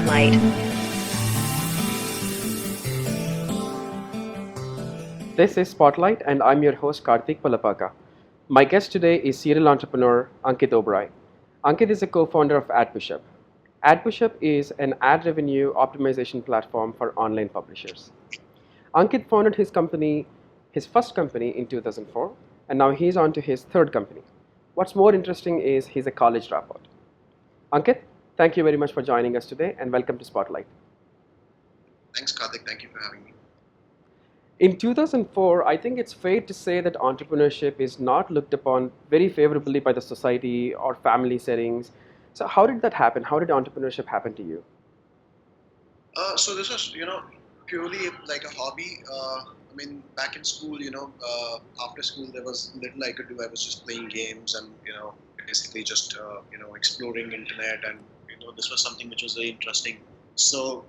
Spotlight. This is Spotlight, and I'm your host Karthik Palapaka. My guest today is serial entrepreneur Ankit Oberoi. Ankit is a co-founder of AdPushup. AdPushup is an ad revenue optimization platform for online publishers. Ankit founded his first company in 2004, and now he's on to his third company. What's more interesting is he's a college dropout. Ankit, thank you very much for joining us today, and welcome to Spotlight. Thanks, Karthik. Thank you for having me. In 2004, I think it's fair to say that entrepreneurship is not looked upon very favorably by the society or family settings. So, how did that happen? How did entrepreneurship happen to you? So this was, purely like a hobby. Back in school, after school there was little I could do. I was just playing games and, basically just, exploring internet, and, this was something which was very interesting. So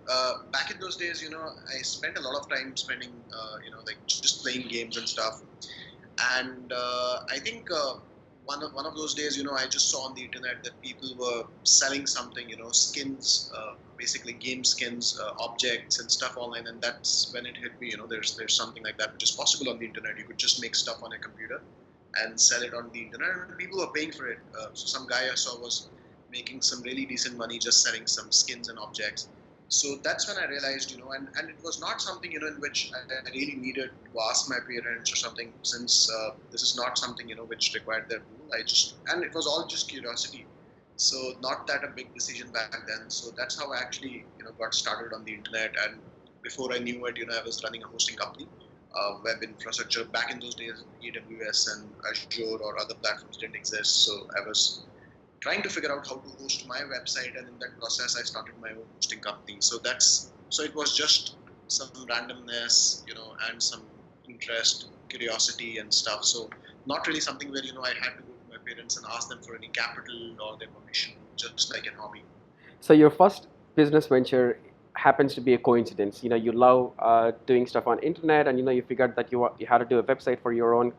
back in those days, I spent a lot of time spending, like just playing games and stuff. And I think one of those days, I just saw on the internet that people were selling something, skins, basically game skins, objects and stuff online, and that's when it hit me. There's something like that which is possible on the internet. You could just make stuff on a computer and sell it on the internet, and people were paying for it. So some guy I saw was making some really decent money just selling some skins and objects. So that's when I realized, and it was not something, in which I really needed to ask my parents or something, since this is not something, which required their approval. And it was all just curiosity. So not that a big decision back then. So that's how I actually, got started on the internet. And before I knew it, I was running a hosting company, web infrastructure. Back in those days, AWS and Azure or other platforms didn't exist. So I was trying to figure out how to host my website, and in that process I started my own hosting company. So it was just some randomness, and some interest, curiosity and stuff. So not really something where, I had to go to my parents and ask them for any capital or their permission, just like an hobby. So, your first business venture happens to be a coincidence. You love doing stuff on internet, and you figured that you had to do a website for your own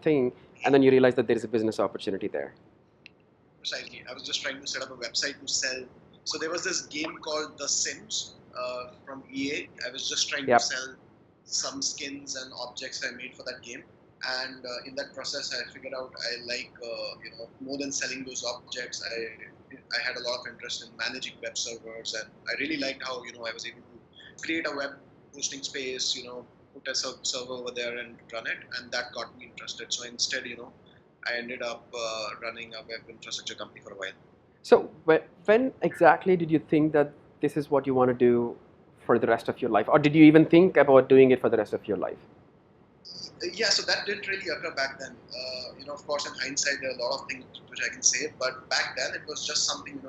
thing, and then you realized that there is a business opportunity there. Precisely. I was just trying to set up a website to sell. So there was this game called The Sims from EA. I was just trying to sell some skins and objects I made for that game. And in that process, I figured out I like, more than selling those objects, I had a lot of interest in managing web servers. And I really liked how, I was able to create a web hosting space, put a server over there and run it. And that got me interested. So instead, I ended up running a web infrastructure company for a while. So, when exactly did you think that this is what you want to do for the rest of your life? Or did you even think about doing it for the rest of your life? Yeah, so that didn't really occur back then. Of course, in hindsight, there are a lot of things which I can say, but back then it was just something,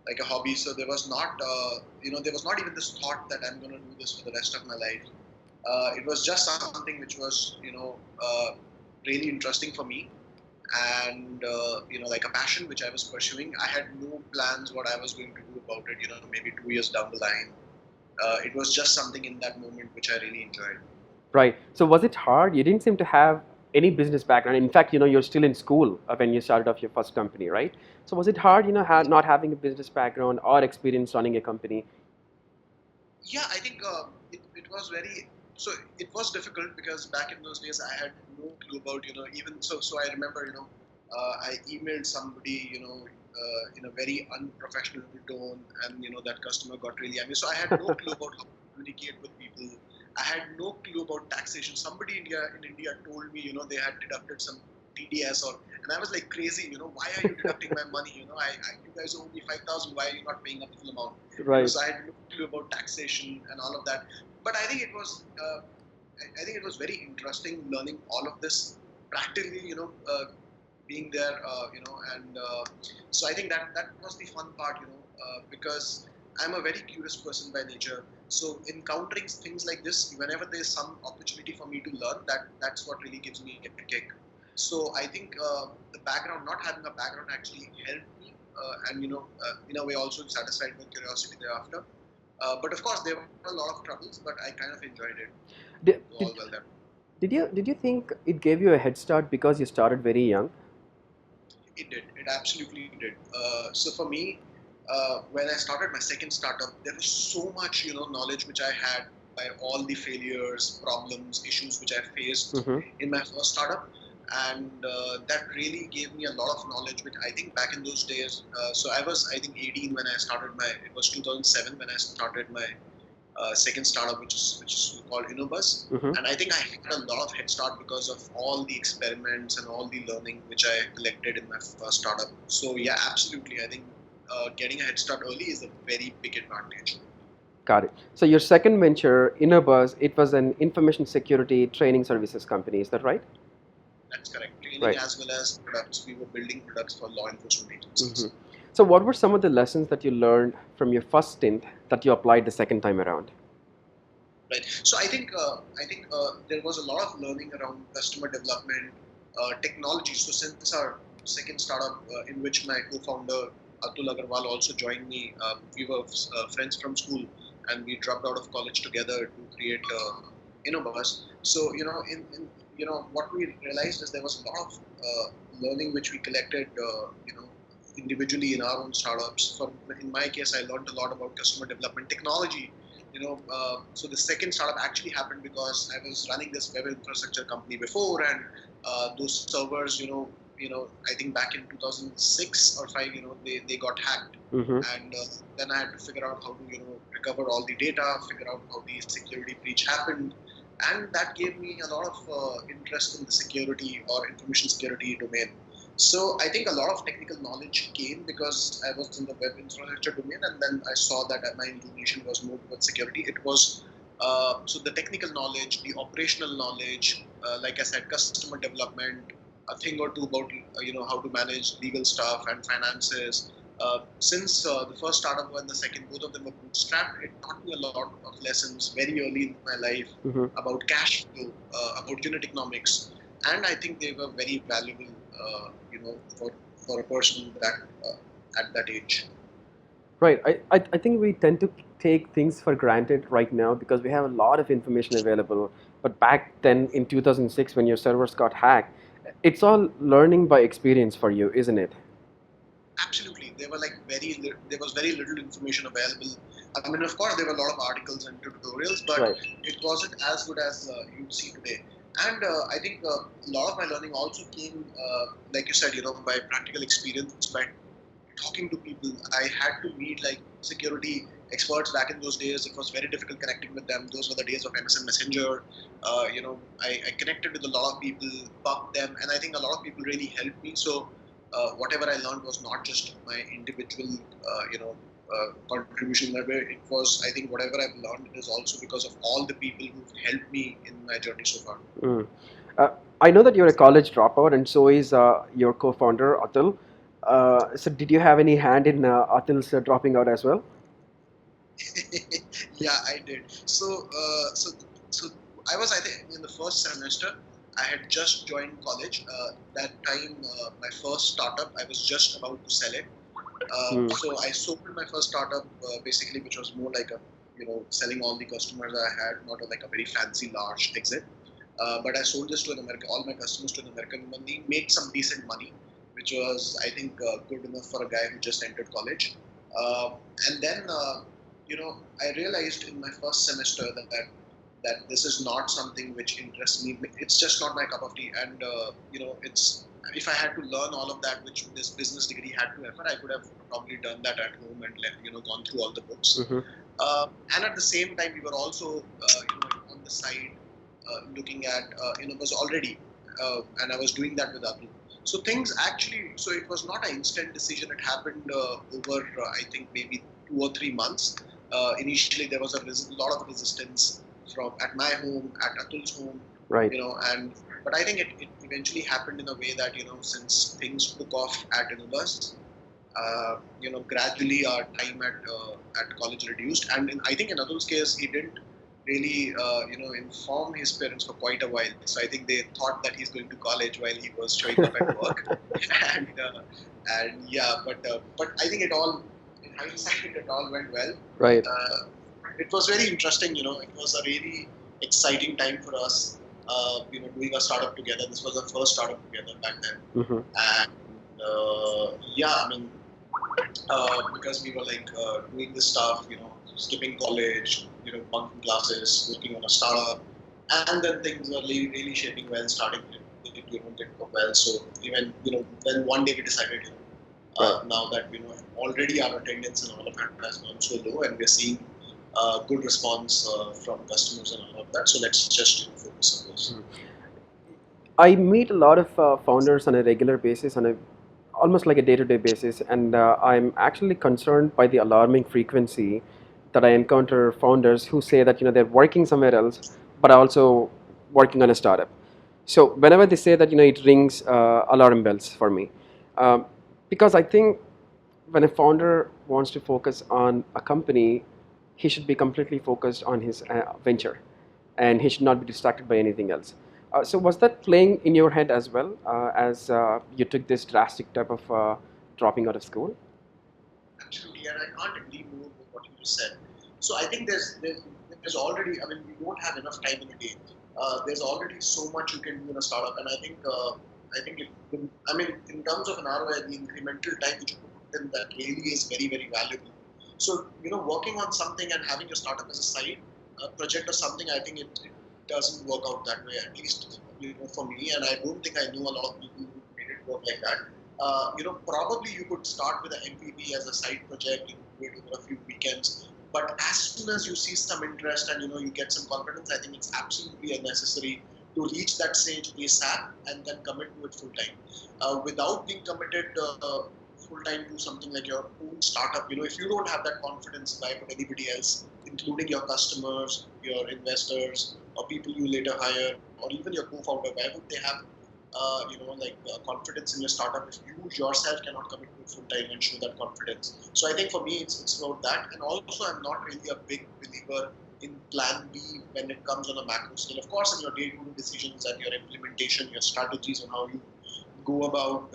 like a hobby. So there was not, there was not even this thought that I'm going to do this for the rest of my life. It was just something which was, really interesting for me. And like a passion which I was pursuing. I had no plans what I was going to do about it, maybe 2 years down the line. It was just something in that moment which I really enjoyed. Right. So, was it hard? You didn't seem to have any business background. In fact, you're still in school when you started off your first company, right? So, was it hard, not having a business background or experience running a company? Yeah, I think it was very. So it was difficult because back in those days I had no clue about, even so. So I remember, I emailed somebody, in a very unprofessional tone, and that customer got really angry. So I had no clue about how to communicate with people. I had no clue about taxation. Somebody in India told me, they had deducted some TDS, and I was like crazy. Why are you deducting my money? You guys owe me 5,000. Why are you not paying up the full amount? Right. So I had no clue about taxation and all of that. But I think it was, very interesting learning all of this practically, being there, and so I think that was the fun part, because I'm a very curious person by nature. So encountering things like this, whenever there's some opportunity for me to learn, that's what really gives me a kick. So I think the background, not having a background, actually helped me, and in a way also satisfied my curiosity thereafter. But of course, there were a lot of troubles, but I kind of enjoyed it. Did, All well there. did you think it gave you a head start because you started very young? It did. It absolutely did. So for me, when I started my second startup, there was so much, knowledge which I had by all the failures, problems, issues which I faced Mm-hmm. in my first startup, and that really gave me a lot of knowledge. Which I think back in those days, so I was, I think, 18 when I started my. It was 2007 when I started my second startup, which is called Innobus. Mm-hmm. And I think I had a lot of head start because of all the experiments and all the learning which I collected in my first startup. So yeah, absolutely. I think getting a head start early is a very big advantage. Got it. So your second venture, Innerbuzz, it was an information security training services company. Is that right? That's correct. Training Right. as well as products. We were building products for law enforcement Mm-hmm. agencies. So what were some of the lessons that you learned from your first stint that you applied the second time around? Right. So I think there was a lot of learning around customer development, technology. So since our second startup, in which my co-founder Atul Agarwal also joined me, we were friends from school, and we dropped out of college together to create Innobus. So what we realized is there was a lot of learning which we collected, individually in our own startups. In my case, I learned a lot about customer development technology. So the second startup actually happened because I was running this web infrastructure company before, and those servers, I think back in 2006 or 5, they got hacked, Mm-hmm. and then I had to figure out how to, recover all the data, figure out how the security breach happened, and that gave me a lot of interest in the security or information security domain. So I think a lot of technical knowledge came because I was in the web infrastructure domain, and then I saw that my inclination was more towards security. It was so the technical knowledge, the operational knowledge, like I said, customer development, a thing or two about how to manage legal stuff and finances. Since the first startup and the second, both of them were bootstrapped, it taught me a lot of lessons very early in my life Mm-hmm. about cash flow, about unit economics, and I think they were very valuable, for a person that at that age. Right. I think we tend to take things for granted right now because we have a lot of information available. But back then in 2006, when your servers got hacked, it's all learning by experience for you, isn't it? Absolutely, they were like there was very little information available. I mean, of course, there were a lot of articles and tutorials, but Right. it wasn't as good as you see today. And I think a lot of my learning also came, like you said, by practical experience, by talking to people. I had to meet like security experts back in those days. It was very difficult connecting with them. Those were the days of MSN Messenger. I connected with a lot of people, bugged them, and I think a lot of people really helped me. So whatever I learned was not just my individual, contribution. That way, it was. I think whatever I've learned is also because of all the people who've helped me in my journey so far. Mm. Uh, I know that you're a college dropout, and so is your co-founder Atul. So, did you have any hand in Atul's dropping out as well? Yeah, I did. So I was, I think, in the first semester. I had just joined college. That time, my first startup, I was just about to sell it. Mm. So I sold my first startup, basically, which was more like a, selling all the customers I had, not like a very fancy large exit. But I sold this to an American, all my customers to an American company, made some decent money, which was, I think, good enough for a guy who just entered college. Uh, and then, I realized in my first semester that this is not something which interests me. It's just not my cup of tea. And it's if I had to learn all of that, which this business degree had to offer, I could have probably done that at home and gone through all the books. Mm-hmm. And at the same time, we were also on the side looking at was already, and I was doing that with Atul. So things actually, so it was not an instant decision. It happened over I think maybe 2 or 3 months. Initially, there was a lot of resistance from at my home, at Atul's home, Right. and but I think it eventually happened in a way that since things took off at Innobus, gradually our time at college reduced, and I think in Atul's case, he didn't really, inform his parents for quite a while. So I think they thought that he's going to college while he was showing up at work, and yeah, but I think in hindsight, it all went well. Right. It was very interesting. It was a really exciting time for us. Doing a startup together. This was our first startup together back then, Mm-hmm. and yeah, I mean, because we were like doing this stuff, skipping college, bunking classes, working on a startup, and then things were really shaping well, starting to go well. So even then one day we decided, now that already our attendance and all of that has gone so low, and we're seeing good response from customers and all of that. So let's just focus on those. I meet a lot of founders on a regular basis, on a almost like a day-to-day basis, and I'm actually concerned by the alarming frequency that I encounter founders who say that they're working somewhere else, but also working on a startup. So whenever they say that, it rings alarm bells for me, um, because I think when a founder wants to focus on a company, he should be completely focused on his venture, and he should not be distracted by anything else. So was that playing in your head as well, as you took this drastic type of dropping out of school? Absolutely, and I can't agree more with what you just said. So I think there's already. I mean, we don't have enough time in a day. There's already so much you can do in a startup, and I think I mean, in terms of an ROI, the incremental time which you put in that really is very valuable. So working on something and having your startup as a side project or something, I think it doesn't work out that way. At least for me, and I don't think I know a lot of people who made it work like that. Probably you could start with an MVP as a side project, do it over a few weekends. But as soon as you see some interest and you get some confidence, I think it's absolutely necessary to reach that stage ASAP and then commit to it full time. Without being committed full time to something like your own startup, if you don't have that confidence, why would anybody else, including your customers, your investors, or people you later hire, or even your co-founder, why would they have confidence in your startup if you yourself cannot commit to it full time and show that confidence? So I think for me, it's about that. And also, I'm not really a big believer in plan B when it comes on a macro scale. Of course, in your day-to-day decisions and your implementation, your strategies on how you go about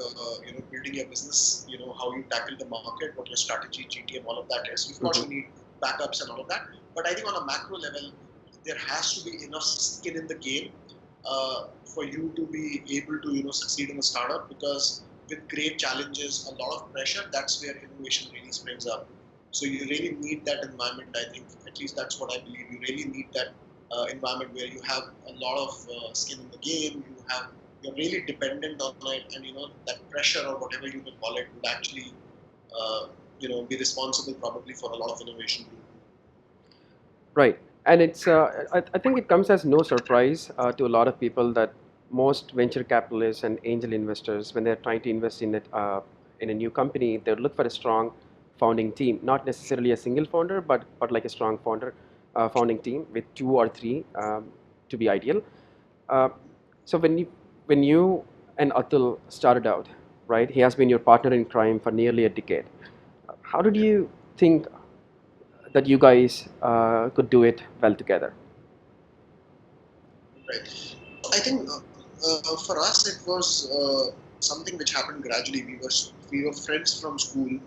building your business, how you tackle the market, what your strategy, GTM, all of that is. Of course, you need backups and all of that. But I think on a macro level, there has to be enough skin in the game for you to be able to succeed in a startup, because with great challenges, a lot of pressure, that's where innovation really springs up. So you really need that environment. I think at least that's what I believe. You really need that environment where you have a lot of skin in the game. You're really dependent on it, and that pressure or whatever you can call it would actually be responsible probably for a lot of innovation. Right. And I think it comes as no surprise to a lot of people that most venture capitalists and angel investors, when they're trying to invest in a new company, they look for a strong founding team, not necessarily a single founder, but like a strong founding team with two or three to be ideal. Uh, so when you and Atul started out, right? He has been your partner in crime for nearly a decade. How did Yeah. you think that you guys could do it well together? Right. I think for us it was something which happened gradually. We were friends from school.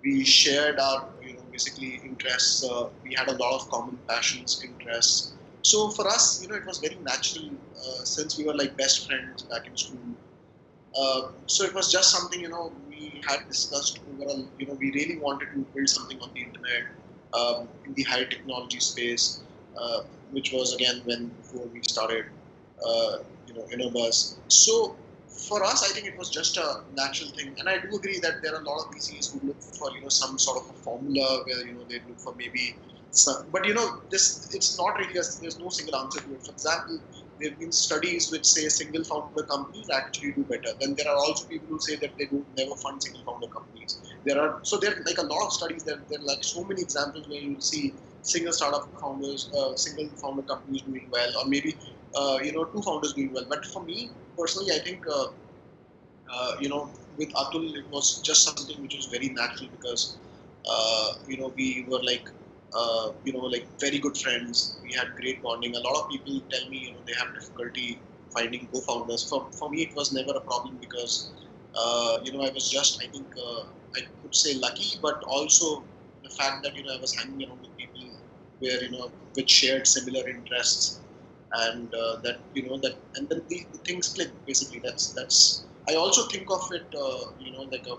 We shared our basically interests. We had a lot of common passions, interests. So for us, it was very natural since we were like best friends back in school. So it was just something we had discussed overall. We really wanted to build something on the internet in the high technology space, which was again when before we started, Innobus. So for us, I think it was just a natural thing, and I do agree that there are a lot of VCs who look for some sort of a formula where they look for maybe some, but this it's not really there's no single answer to it. For example, there have been studies which say single founder companies actually do better. Then there are also people who say that they don't never fund single founder companies. There are like a lot of studies. There are like so many examples where you see single startup founders, single founder companies doing well, or maybe two founders doing well. But for me personally, I think with Atul, it was just something which was very natural because we were like like very good friends. We had great bonding. A lot of people tell me they have difficulty finding co-founders. For me, it was never a problem because I was just, I think, I could say lucky, but also the fact that I was hanging around with people where which shared similar interests, and that that, and then the things click. Basically, that's. I also think of it, like a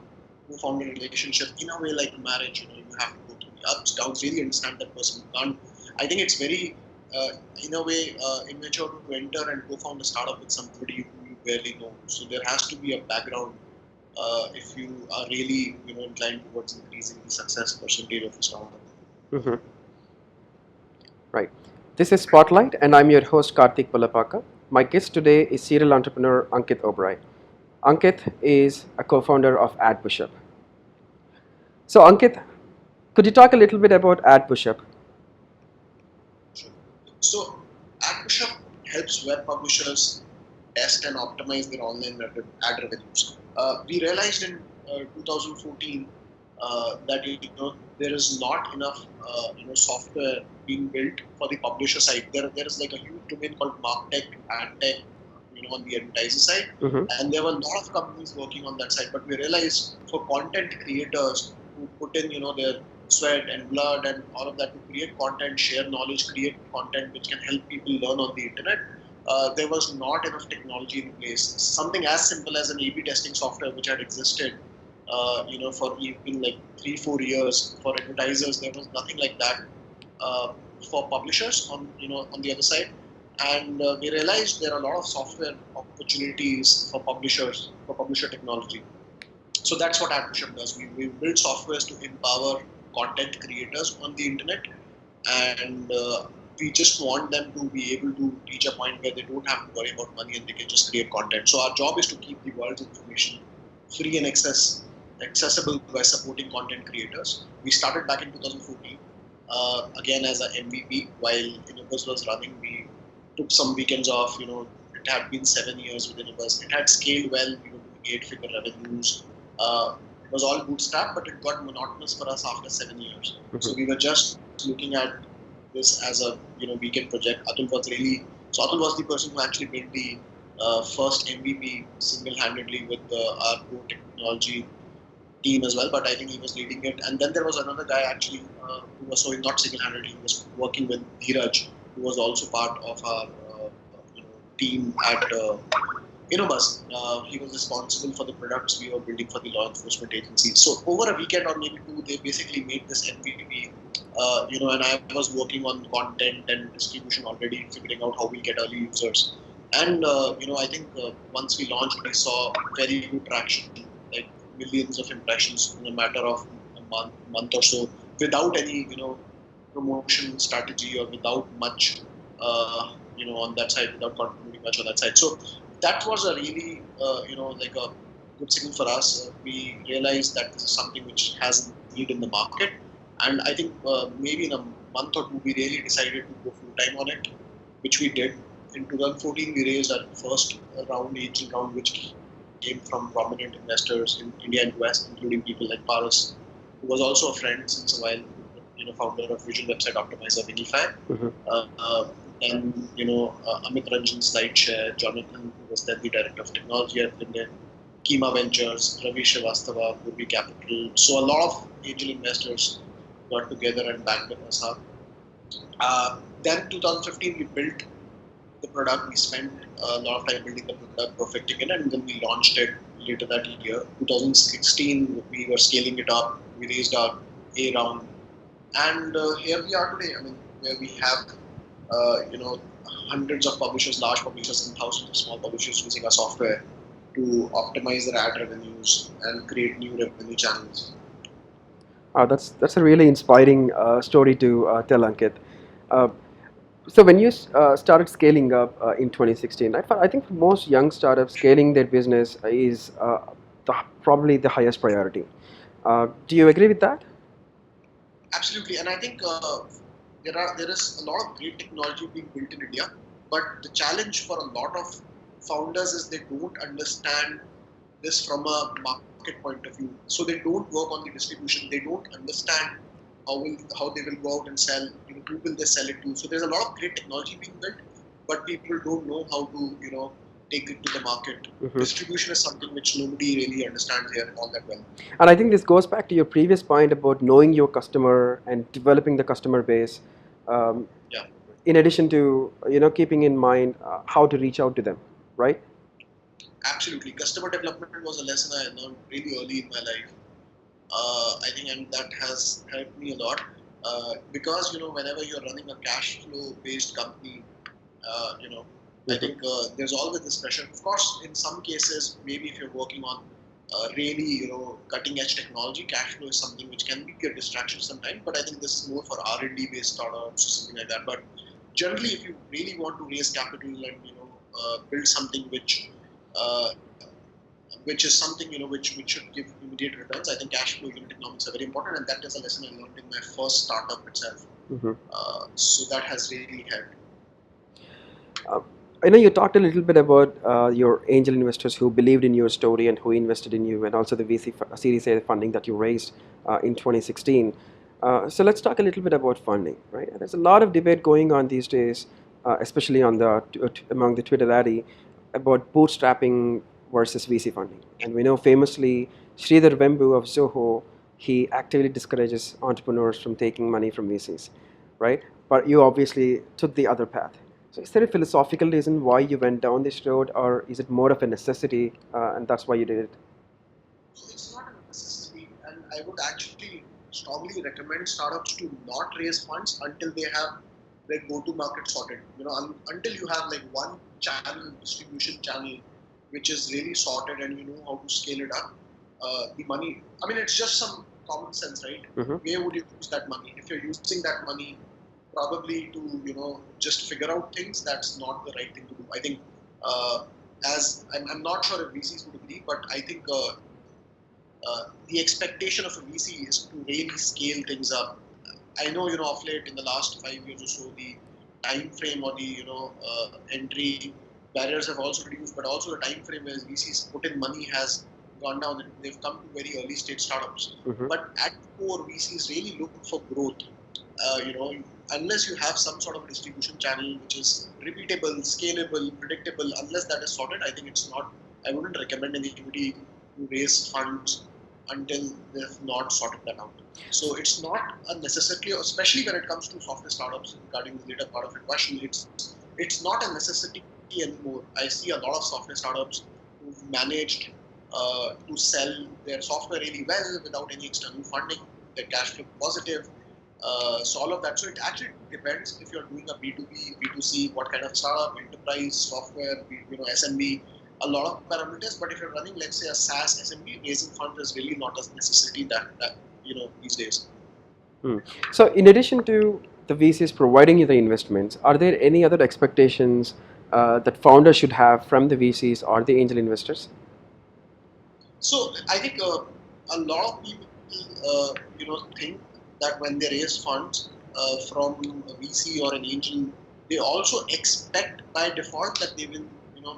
co-founder relationship in a way like marriage. You have to go through the ups, downs, really understand that person. You can't. I think it's very, in a way, immature to enter and co-found a startup with somebody who you barely know. So there has to be a background if you are really, inclined towards increasing the success percentage of a startup. Mhm. Right. This is Spotlight, and I'm your host Karthik Palapaka. My guest today is serial entrepreneur Ankit Oberoi. Ankit is a co-founder of AdPushup. So, Ankit, could you talk a little bit about AdPushup? Sure. So AdPushup helps web publishers test and optimize their online ad revenues. We realized in 2014 that there is not enough software being built for the publisher side. There is like a huge domain called MarTech, AdTech, on the advertiser side, Mhm. and there were a lot of companies working on that side. But we realized for content creators who put in their sweat and blood and all of that to create content, share knowledge, create content which can help people learn on the internet, there was not enough technology in place. Something as simple as an A/B testing software, which had existed, for even like 3-4 years for advertisers, there was nothing like that uh, for publishers on the other side. And we realized there are a lot of software opportunities for publishers for publisher technology. So that's what AdPushup does. We build softwares to empower content creators on the internet, and we just want them to be able to reach a point where they don't have to worry about money and they can just create content. So our job is to keep the world's information free and accessible by supporting content creators. We started back in 2014, again as a MVP while Innovus was running. We took some weekends off. It had been 7 years with Innovus. It had scaled well. We were doing 8-figure revenues. It was all bootstrap, but it got monotonous for us after 7 years. So we were just looking at this as a weekend project. Atul was the person who actually built the first MVP single-handedly with our core technology team as well. But I think he was leading it. And then there was another guy actually who was not single-handedly. He was working with Dheeraj, who was also part of our team at Innobus. He was responsible for the products we were building for the law enforcement agencies. So over a weekend or maybe two, they basically made this MVP. And I was working on content and distribution already, figuring out how we get early users. And I think once we launched, we saw very good traction, like millions of impressions in a matter of a month or so, without any promotion strategy or without much on that side, without contributing much on that side. So that was a really like a good signal for us. We realized that this is something which has need in the market, and I think maybe in a month or two we really decided to go full time on it, which we did. In 2014, we raised our first angel round, which came from prominent investors in India and US, including people like Paris, who was also a friend since a while, founder of visual website optimizer Vinify. Mhm. Then Amit Ranjan SlideShare, Jonathan, who was then the director of technology at Linden, Kima Ventures, Ravi Srivastava, Purvi Capital. So a lot of angel investors got together and backed us up. Then 2015 we built the product. We spent a lot of time building the product, perfecting it, and then we launched it later that year. 2016 we were scaling it up. We raised our A round, and here we are today. I mean, where we have hundreds of publishers, large publishers, and thousands of small publishers using our software to optimize their ad revenues and create new revenue channels. That's a really inspiring story to tell, Ankit. Uh, so when you started scaling up in 2016, I think for most young startups, scaling their business is probably the highest priority. Do you agree with that? Absolutely, and I think there is a lot of great technology being built in India, but the challenge for a lot of founders is they don't understand this from a market point of view. So they don't work on the distribution. They don't understand how they will go out and sell. Who will they sell it to? So there's a lot of great technology being built, but people don't know how to take it to the market. Mhm. Distribution is something which nobody really understands here all that well. And I think this goes back to your previous point about knowing your customer and developing the customer base. Um, Yeah, in addition to keeping in mind how to reach out to them, right? absolutely. Customer development was a lesson I learned really early in my life. I think, and that has helped me a lot because whenever you're running a cash flow based company, I Mhm. think there's always this pressure. Of course, in some cases, maybe if you're working on really cutting edge technology, cash flow is something which can be a distraction sometimes. But I think this is more for R&D based startups or something like that. But generally, if you really want to raise capital and build something uh, which is something which should give immediate returns, I think cash flow unit economics are very important, and that is a lesson I learned in my first startup itself. Mhm. So that has really helped. Uh, I know you talked a little bit about your angel investors who believed in your story and who invested in you, and also the VC Series A funding that you raised in 2016. So let's talk a little bit about funding, right? There's a lot of debate going on these days, especially on among the Twitterati, about bootstrapping versus VC funding. And we know famously Sridhar Vembu of Zoho, he actively discourages entrepreneurs from taking money from VCs, right? But you obviously took the other path. So is there a philosophical reason why you went down this road, or is it more of a necessity, and that's why you did it? So it's not a necessity, and I would actually strongly recommend startups to not raise funds until they have their go-to-market sorted. Until you have like one channel, distribution channel, which is really sorted and you know how to scale it up. The money, I mean, it's just some common sense, right? Mm-hmm. Where would you use that money? If you're using that money probably to just figure out things, that's not the right thing to do. I think as I'm not sure if VCs would agree, but I think the expectation of a VC is to really scale things up. I know, of late in the last 5 years or so, the time frame or the entry barriers have also reduced, but also the time frame where VCs put in money has gone down, and they've come to very early stage startups. Mm-hmm. But at core, VCs really look for growth. Unless you have some sort of a distribution channel which is repeatable, scalable, predictable, unless that is sorted, I think it's not. I wouldn't recommend anybody to raise funds until they've not sorted that out. So it's not a necessity, especially when it comes to software startups. Regarding the later part of your question, it's not a necessity anymore. I see a lot of software startups who've managed to sell their software really well without any external funding. They're cash flow positive. So all of that. So it actually depends if you're doing a B2B, B2C, what kind of startup, enterprise, software, SMB, a lot of parameters. But if you're running, let's say, a SaaS SMB, raising funds is really not a necessity that these days. Hmm. So, in addition to the VCs providing you the investments, are there any other expectations that founders should have from the VCs or the angel investors? So I think a lot of people, think that when they raise funds from a VC or an angel, they also expect by default that they will,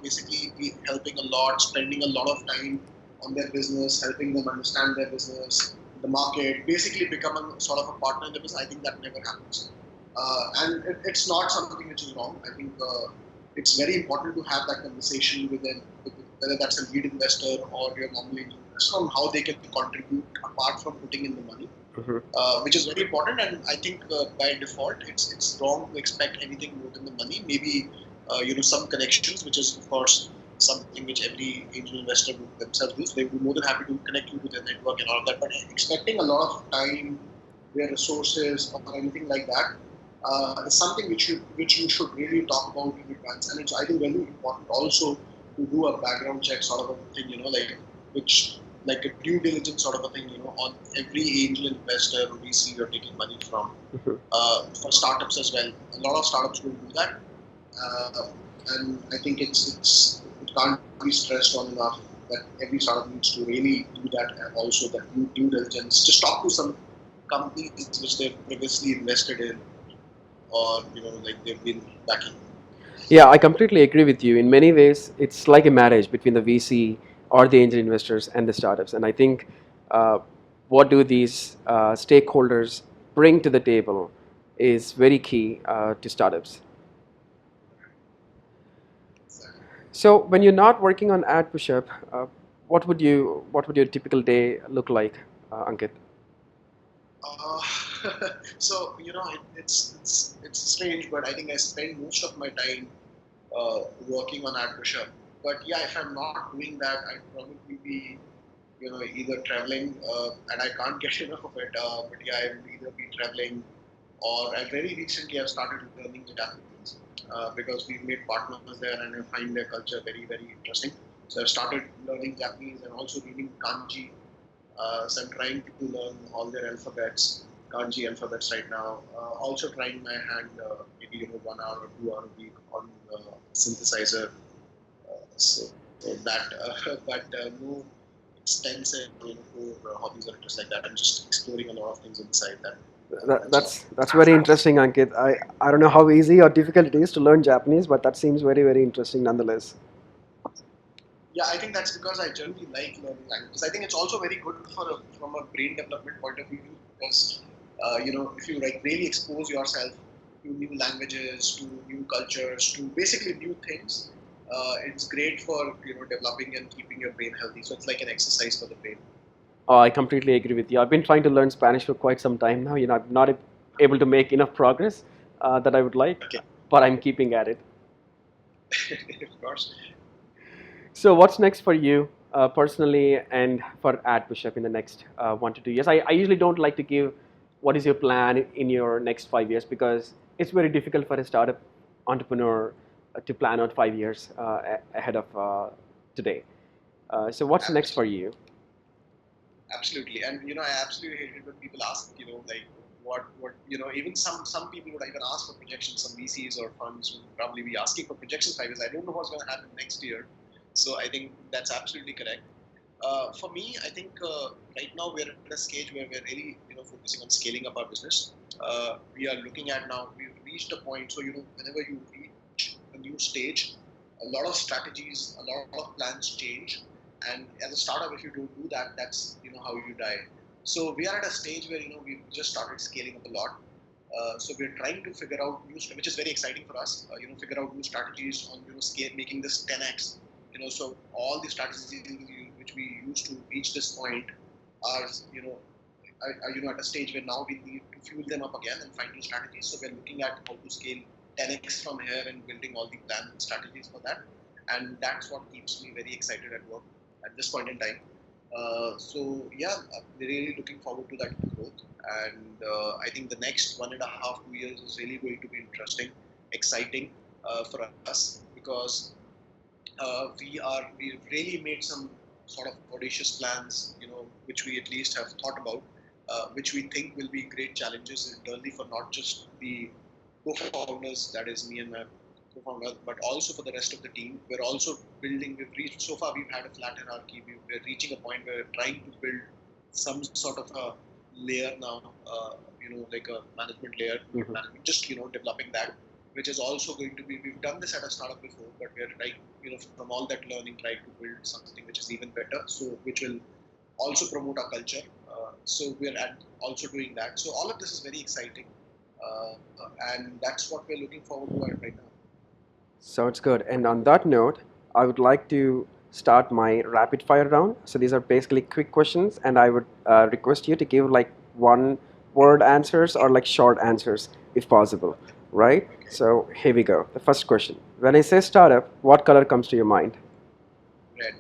basically be helping a lot, spending a lot of time on their business, helping them understand their business, the market, basically becoming sort of a partner in the business. I think that never happens, and it's not something which is wrong. I think it's very important to have that conversation with whether that's a lead investor or your normal angel investor, on how they can contribute apart from putting in the money, Mm-hmm. which is very important. And I think by default, it's wrong to expect anything more than the money. Maybe some connections, which is of course something which every angel investor would themselves do. So they would be more than happy to connect you to their network and all of that. But expecting a lot of time, their resources, or anything like that is something which you should really talk about in advance. And it's, I think, very important also to do a background check sort of a thing, like a due diligence sort of a thing, on every angel investor or VC you're taking money from. Mm-hmm. For startups as well, a lot of startups don't do that, uh, and I think it can't be stressed on enough that every startup needs to really do that, and also that due diligence. Just talk to some companies which they've previously invested in, or like they've been backing. Yeah, I completely agree with you. In many ways, it's like a marriage between the VC or the angel investors and the startups. And I think uh, what do these stakeholders bring to the table is very key to startups. So when you're not working on AdPushup, what would your typical day look like, Ankit? Uh, so it's strange, but I think I spend most of my time working on AdPushup. But yeah, if I'm not doing that, I'd probably be either traveling, and I can't get enough of it. But yeah, I will either be traveling, or very recently I've started learning Japanese because we've made partners there, and I find their culture very, very interesting. So I've started learning Japanese and also reading kanji. So I'm trying to learn all their alphabets, kanji alphabets right now. Also trying my hand, maybe 1 hour or 2 hour a week on synthesizer. So that, but no extensive core hobbies or interests like that. I'm just exploring a lot of things inside that. That's all. That's very interesting, Ankit. I don't know how easy or difficult it is to learn Japanese, but that seems very, very interesting nonetheless. Yeah, I think that's because I generally like learning languages. I think it's also very good from a brain development point of view because if you like really expose yourself to new languages, to new cultures, to basically new things, it's great for developing and keeping your brain healthy. So it's like an exercise for the brain. I completely agree with you. I've been trying to learn Spanish for quite some time now. I'm not able to make enough progress that I would like, Okay, but I'm keeping at it. of course. So, what's next for you personally and for AdPushup in the next 1 to 2 years? I usually don't like to give what is your plan in your next 5 years because it's very difficult for a startup entrepreneur to plan out 5 years ahead of today. So, what's next for you? Absolutely, and I absolutely hate it when people ask, like what even some people would even ask for projections. Some VCs or funds would probably be asking for projections 5 years. I don't know what's going to happen next year, so I think that's absolutely correct. For me, I think right now we're at a stage where we're really focusing on scaling up our business. We are looking at now we've reached a point. So whenever you reach a new stage, a lot of strategies, a lot of plans change. And as a startup, if you don't do that, that's how you die. So we are at a stage where we've just started scaling up a lot. So we're trying to figure out which is very exciting for us. Figure out new strategies on scale, making this 10x. So all the strategies which we used to reach this point are at a stage where now we need to fuel them up again and find new strategies. So we're looking at how to scale 10x from here and building all the plans and strategies for that. And that's what keeps me very excited at work at this point in time. So yeah, we're really looking forward to that growth, and I think the next 1.5 2 years is really going to be interesting, exciting for us because we've really made some sort of audacious plans, which we at least have thought about, which we think will be great challenges internally for not just the co-founders, that is me and my co-founder, but also for the rest of the team. We're also building. We've reached so far. We've had a flat hierarchy. We're reaching a point where we're trying to build some sort of a layer now. Like a management layer, management, just developing that, which is also going to be. We've done this at a startup before, but we're like from all that learning, trying to build something which is even better. So which will also promote our culture. So we're also doing that. So all of this is very exciting, uh, and that's what we're looking forward to right now. Sounds good. And on that note, I would like to start my rapid fire round. So these are basically quick questions, and I would request you to give like one word answers or like short answers if possible, right? Okay, So here we go. The first question. When I say startup, what color comes to your mind? red.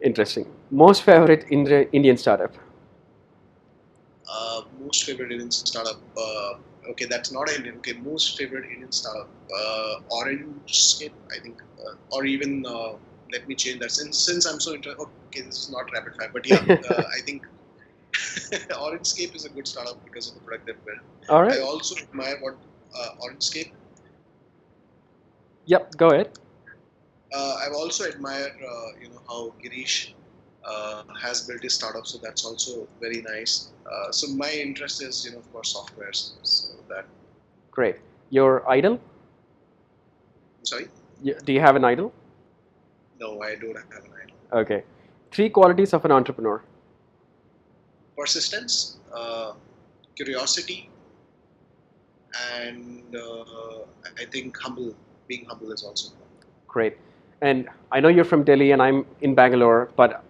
Interesting. Most favorite Indian startup? Most favorite Indian startup. Okay, that's not Indian. Okay, most favorite Indian startup. Orange Scape, I think, or even let me change that. Since I'm so interested. Okay, this is not rapid fire, but yeah, I think OrangeScape is a good startup because of the product they built. All I right. also admire what OrangeScape. Yep, go ahead. I've also admired how Girish has built his startup, so that's also very nice. So my interest is of course softwares. So that Great. Your idol? I'm sorry, Do you have an idol? no, I don't have an idea. Okay. Three qualities of an entrepreneur. Persistence, curiosity, and I think being humble is also important. Great. And I know you're from Delhi and I'm in Bangalore, but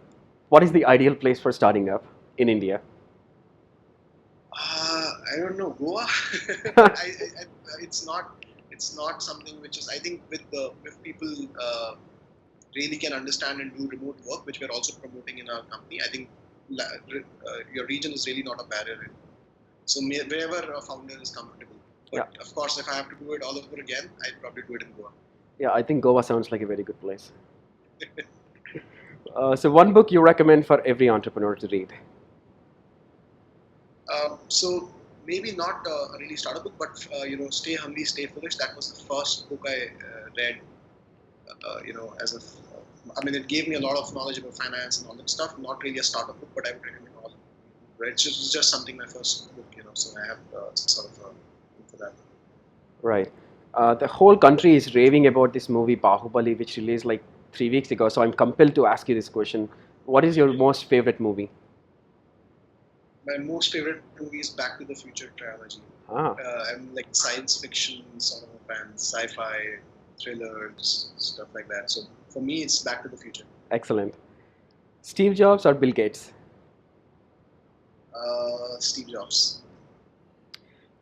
what is the ideal place for starting up in India? I don't know Goa, but it's not something which is I think with people really can understand and do remote work, which we're also promoting in our company, I think your region is really not a barrier. So wherever a founder is comfortable. But of course, if I have to do it all over again, I'd probably do it in Goa. Yeah, I think Goa sounds like a very good place. So one book you recommend for every entrepreneur to read? So maybe not a really startup book, but Stay Hungry, Stay Foolish. That was the first book I read. As a, I mean, it gave me a lot of knowledge about finance and all that stuff. Not really a startup book, but I would recommend all. Right, it was just something my first book, so I have sort of for that. Right. The whole country is raving about this movie Bahubali, which released like 3 weeks ago. So I'm compelled to ask you this question: what is your most favorite movie? My most favorite movie is Back to the Future trilogy. Ah, I'm like science fiction sort of a fan, sci-fi, thrillers, stuff like that. So for me, it's Back to the Future. excellent. Steve Jobs or Bill Gates? Steve Jobs.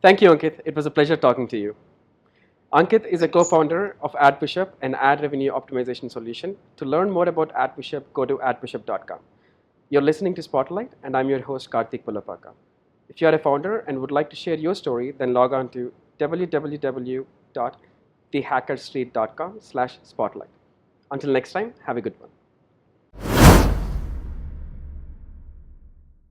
Thank you, Ankit. It was a pleasure talking to you. Ankit is a Thank you. co-founder of AdPushup, an ad revenue optimization solution. To learn more about AdPushup, go to adpushup.com. You're listening to Spotlight, and I'm your host, Karthik Pulapaka. If you are a founder and would like to share your story, then log on to www.thehackerstreet.com/spotlight. Until next time, have a good one.